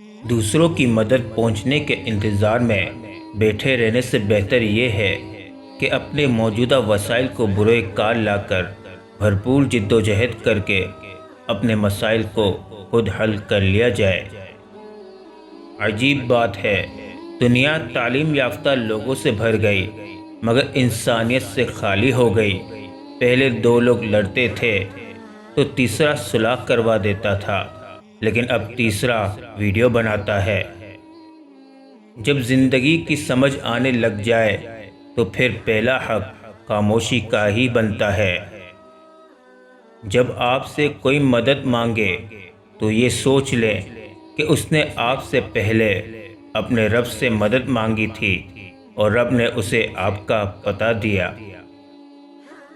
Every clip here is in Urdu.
دوسروں کی مدد پہنچنے کے انتظار میں بیٹھے رہنے سے بہتر یہ ہے کہ اپنے موجودہ وسائل کو بروئے کار لا کر بھرپور جد و جہد کر کے اپنے مسائل کو خود حل کر لیا جائے۔ عجیب بات ہے، دنیا تعلیم یافتہ لوگوں سے بھر گئی مگر انسانیت سے خالی ہو گئی۔ پہلے دو لوگ لڑتے تھے تو تیسرا صلح کروا دیتا تھا، لیکن اب تیسرا ویڈیو بناتا ہے۔ جب زندگی کی سمجھ آنے لگ جائے تو پھر پہلا حق خاموشی کا ہی بنتا ہے۔ جب آپ سے کوئی مدد مانگے تو یہ سوچ لیں کہ اس نے آپ سے پہلے اپنے رب سے مدد مانگی تھی اور رب نے اسے آپ کا پتہ دیا۔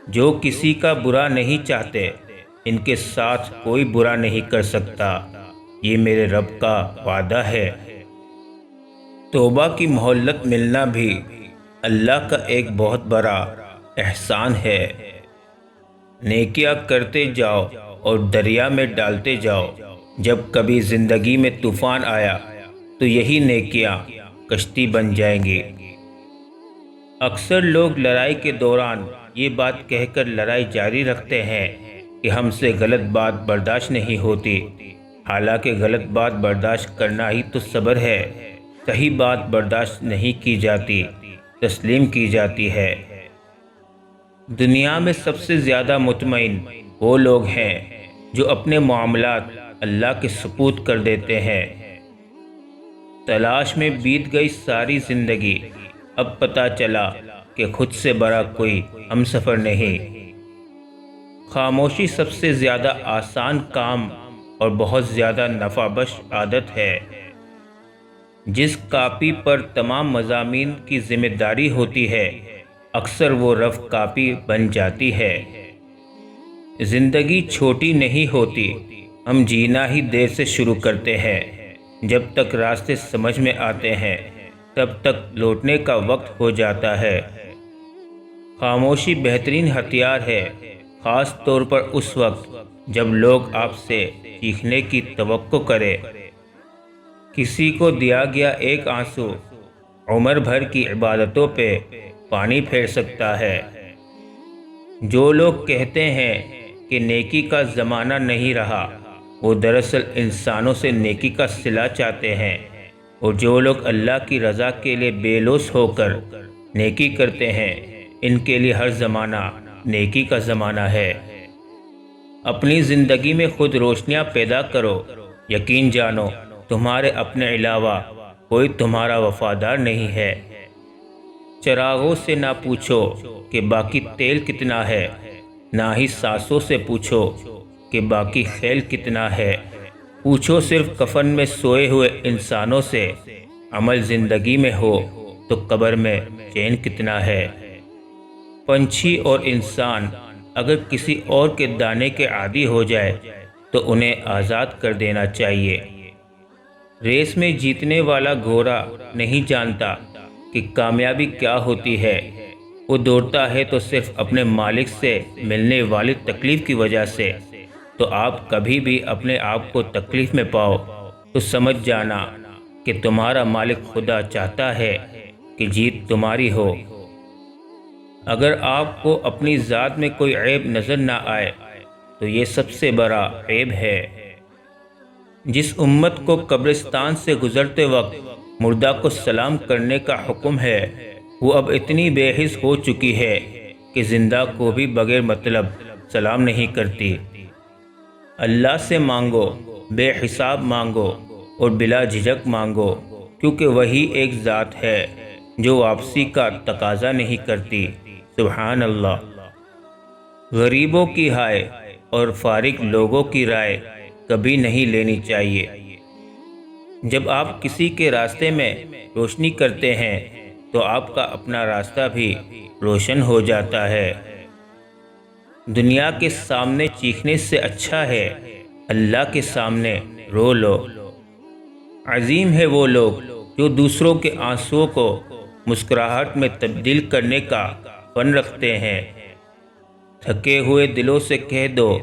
جو کسی کا برا نہیں چاہتے ان کے ساتھ کوئی برا نہیں کر سکتا، یہ میرے رب کا وعدہ ہے۔ توبہ کی مہلت ملنا بھی اللہ کا ایک بہت بڑا احسان ہے۔ نیکیاں کرتے جاؤ اور دریا میں ڈالتے جاؤ۔ جب کبھی زندگی میں طوفان آیا تو یہی نیکیاں کشتی بن جائیں گی۔ اکثر لوگ لڑائی کے دوران یہ بات کہہ کر لڑائی جاری رکھتے ہیں کہ ہم سے غلط بات برداشت نہیں ہوتی، حالانکہ غلط بات برداشت کرنا ہی تو صبر ہے۔ صحیح بات برداشت نہیں کی جاتی، تسلیم کی جاتی ہے۔ دنیا میں سب سے زیادہ مطمئن وہ لوگ ہیں جو اپنے معاملات اللہ کے سپرد کر دیتے ہیں۔ تلاش میں بیت گئی ساری زندگی، اب پتہ چلا کہ خود سے بڑا کوئی ہمسفر نہیں۔ خاموشی سب سے زیادہ آسان کام اور بہت زیادہ نفع بخش عادت ہے۔ جس کاپی پر تمام مضامین کی ذمہ داری ہوتی ہے، اکثر وہ رف کاپی بن جاتی ہے۔ زندگی چھوٹی نہیں ہوتی، ہم جینا ہی دیر سے شروع کرتے ہیں۔ جب تک راستے سمجھ میں آتے ہیں تب تک لوٹنے کا وقت ہو جاتا ہے۔ خاموشی بہترین ہتھیار ہے، خاص طور پر اس وقت جب لوگ آپ سے چیخنے کی توقع کریں۔ کسی کو دیا گیا ایک آنسو عمر بھر کی عبادتوں پہ پانی پھیر سکتا ہے۔ جو لوگ کہتے ہیں کہ نیکی کا زمانہ نہیں رہا، وہ دراصل انسانوں سے نیکی کا صلہ چاہتے ہیں، اور جو لوگ اللہ کی رضا کے لیے بے لوث ہو کر نیکی کرتے ہیں، ان کے لیے ہر زمانہ نیکی کا زمانہ ہے۔ اپنی زندگی میں خود روشنیاں پیدا کرو، یقین جانو تمہارے اپنے علاوہ کوئی تمہارا وفادار نہیں ہے۔ چراغوں سے نہ پوچھو کہ باقی تیل کتنا ہے، نہ ہی سانسوں سے پوچھو کہ باقی خیل کتنا ہے۔ پوچھو صرف کفن میں سوئے ہوئے انسانوں سے، عمل زندگی میں ہو تو قبر میں چین کتنا ہے۔ پنچھی اور انسان اگر کسی اور کے دانے کے عادی ہو جائے تو انہیں آزاد کر دینا چاہیے۔ ریس میں جیتنے والا گھوڑا نہیں جانتا کہ کامیابی کیا ہوتی ہے، وہ دوڑتا ہے تو صرف اپنے مالک سے ملنے والی تکلیف کی وجہ سے۔ تو آپ کبھی بھی اپنے آپ کو تکلیف میں پاؤ تو سمجھ جانا کہ تمہارا مالک خدا چاہتا ہے کہ جیت تمہاری ہو۔ اگر آپ کو اپنی ذات میں کوئی عیب نظر نہ آئے تو یہ سب سے بڑا عیب ہے۔ جس امت کو قبرستان سے گزرتے وقت مردہ کو سلام کرنے کا حکم ہے، وہ اب اتنی بے حس ہو چکی ہے کہ زندہ کو بھی بغیر مطلب سلام نہیں کرتی۔ اللہ سے مانگو، بے حساب مانگو اور بلا جھجک مانگو، کیونکہ وہی ایک ذات ہے جو واپسی کا تقاضا نہیں کرتی۔ سبحان اللہ۔ غریبوں کی ہائے اور فارغ لوگوں کی رائے کبھی نہیں لینی چاہیے۔ جب آپ کسی کے راستے میں روشنی کرتے ہیں تو آپ کا اپنا راستہ بھی روشن ہو جاتا ہے۔ دنیا کے سامنے چیخنے سے اچھا ہے اللہ کے سامنے رو لو۔ عظیم ہے وہ لوگ جو دوسروں کے آنسوؤں کو مسکراہٹ میں تبدیل کرنے کا فن رکھتے ہیں۔ تھکے ہوئے دلوں سے کہہ دو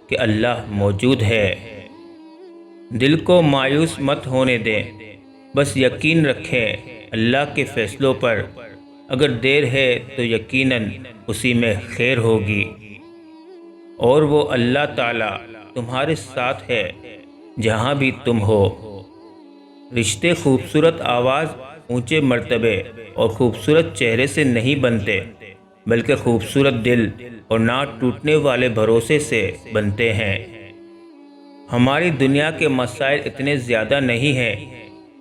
کہ اللہ موجود ہے۔ دل کو مایوس مت ہونے دیں، بس یقین رکھیں اللہ کے فیصلوں پر۔ اگر دیر ہے تو یقیناً اسی میں خیر ہوگی، اور وہ اللہ تعالیٰ تمہارے ساتھ ہے جہاں بھی تم ہو۔ رشتے خوبصورت آواز، اونچے مرتبے اور خوبصورت چہرے سے نہیں بنتے، بلکہ خوبصورت دل اور نہ ٹوٹنے والے بھروسے سے بنتے ہیں۔ ہماری دنیا کے مسائل اتنے زیادہ نہیں ہیں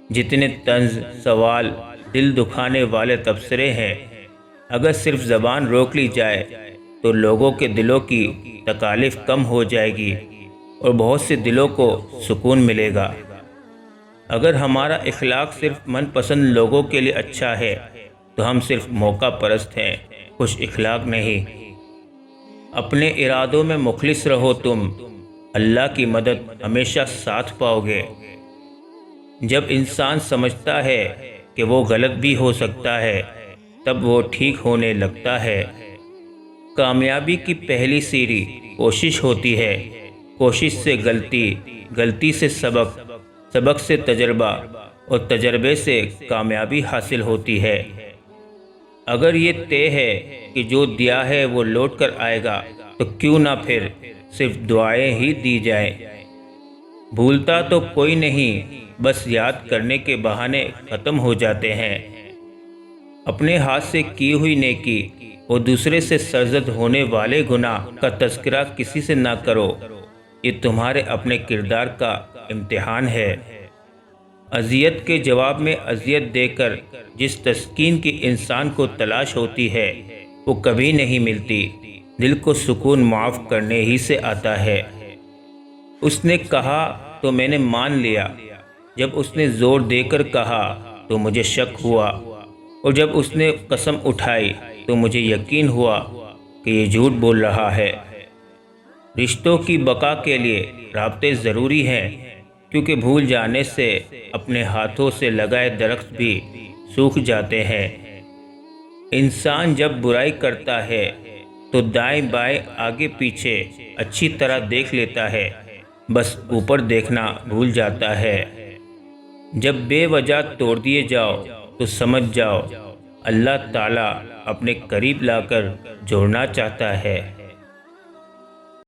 جتنے طنز، سوال، دل دکھانے والے تبصرے ہیں۔ اگر صرف زبان روک لی جائے تو لوگوں کے دلوں کی تکالیف کم ہو جائے گی اور بہت سے دلوں کو سکون ملے گا۔ اگر ہمارا اخلاق صرف من پسند لوگوں کے لیے اچھا ہے تو ہم صرف موقع پرست ہیں، خوش اخلاق نہیں۔ اپنے ارادوں میں مخلص رہو، تم اللہ کی مدد ہمیشہ ساتھ پاؤ گے۔ جب انسان سمجھتا ہے کہ وہ غلط بھی ہو سکتا ہے، تب وہ ٹھیک ہونے لگتا ہے۔ کامیابی کی پہلی سیڑھی کوشش ہوتی ہے، کوشش سے غلطی، غلطی سے سبق، سبق سے تجربہ اور تجربے سے کامیابی حاصل ہوتی ہے۔ اگر یہ طے ہے کہ جو دیا ہے وہ لوٹ کر آئے گا تو کیوں نہ پھر صرف دعائیں ہی دی جائیں۔ بھولتا تو کوئی نہیں، بس یاد کرنے کے بہانے ختم ہو جاتے ہیں۔ اپنے ہاتھ سے کی ہوئی نیکی اور دوسرے سے سرزد ہونے والے گناہ کا تذکرہ کسی سے نہ کرو، یہ تمہارے اپنے کردار کا امتحان ہے۔ اذیت کے جواب میں اذیت دے کر جس تسکین کی انسان کو تلاش ہوتی ہے وہ کبھی نہیں ملتی۔ دل کو سکون معاف کرنے ہی سے آتا ہے۔ اس نے کہا تو میں نے مان لیا، جب اس نے زور دے کر کہا تو مجھے شک ہوا، اور جب اس نے قسم اٹھائی تو مجھے یقین ہوا کہ یہ جھوٹ بول رہا ہے۔ رشتوں کی بقا کے لیے رابطے ضروری ہیں، کیونکہ بھول جانے سے اپنے ہاتھوں سے لگائے درخت بھی سوکھ جاتے ہیں۔ انسان جب برائی کرتا ہے تو دائیں بائیں آگے پیچھے اچھی طرح دیکھ لیتا ہے، بس اوپر دیکھنا بھول جاتا ہے۔ جب بے وجہ توڑ دیے جاؤ تو سمجھ جاؤ اللہ تعالیٰ اپنے قریب لا کر جوڑنا چاہتا ہے۔